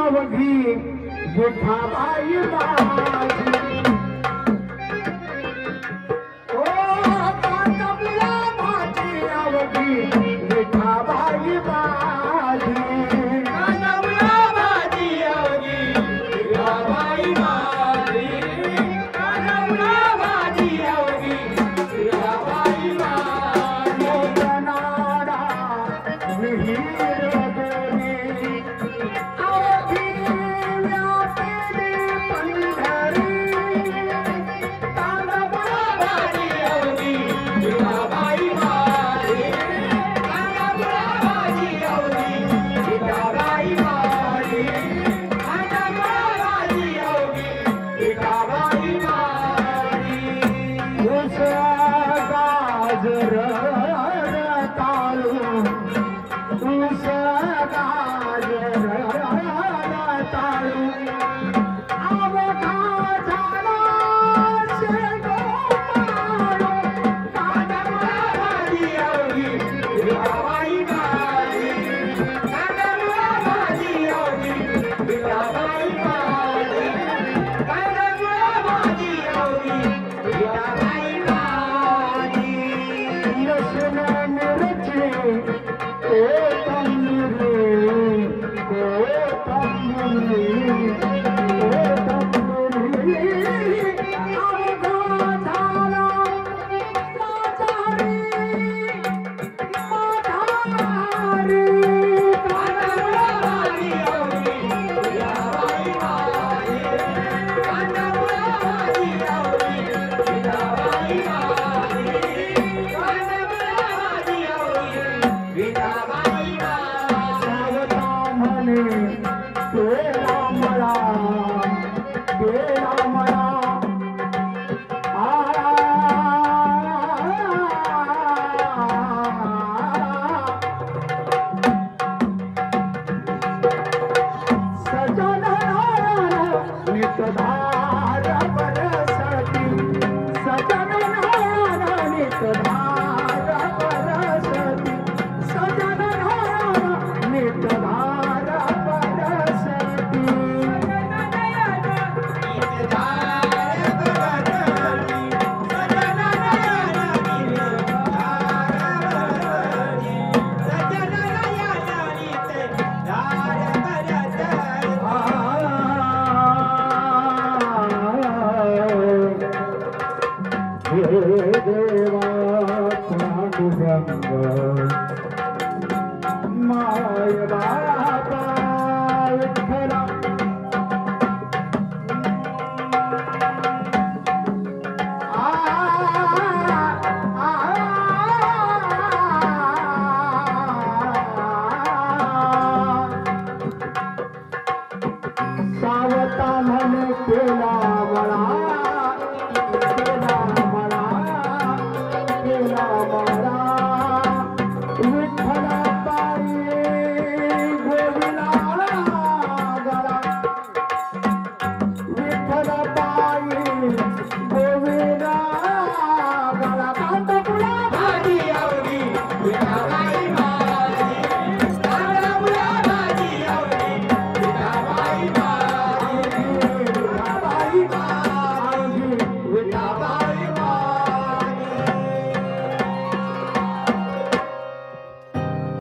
अवघी विठाबाई माझी ओ कांदा गुलाबाची अवघी विठाबाई माझी कांदा गुलाबाची अवघी विठाबाई माझी कांदा गुलाबाची अवघी विठाबाई माझी मोगनाडा विहीर गोरी अवघी व्यापिली पंढरी कांदा गुलाबाची अवघी विठाबाई माझी कांदा गुलाबाची अवघी विठाबाई माझी कांदा गुलाबाची अवघी विठाबाई माझी उस गाजर ताळू उस गाजर ताळू अवघा झाला शेंगो माळो कांदा गुलाबाची अवघी विठाबाई माझी कांदा गुलाबाची अवघी विठाबाई माझी कांदा गुलाबाची अवघी विठाबाई माझी लसूण मिरची कोथिंबीर अवघा झाला म्हातारी म्हातारी कांदा गुलाबाची अवघी विठाबाई माझी कांदा गुलाबाची अवघी विठाबाई माझी कांदा गुलाबाची अवघी विठाबाई माझी सावता म्हणे तेरा मला नितधार बरसती सजन नितधार बरसती सजन नितधार बरसती हे देवा पांडुरंग माय बा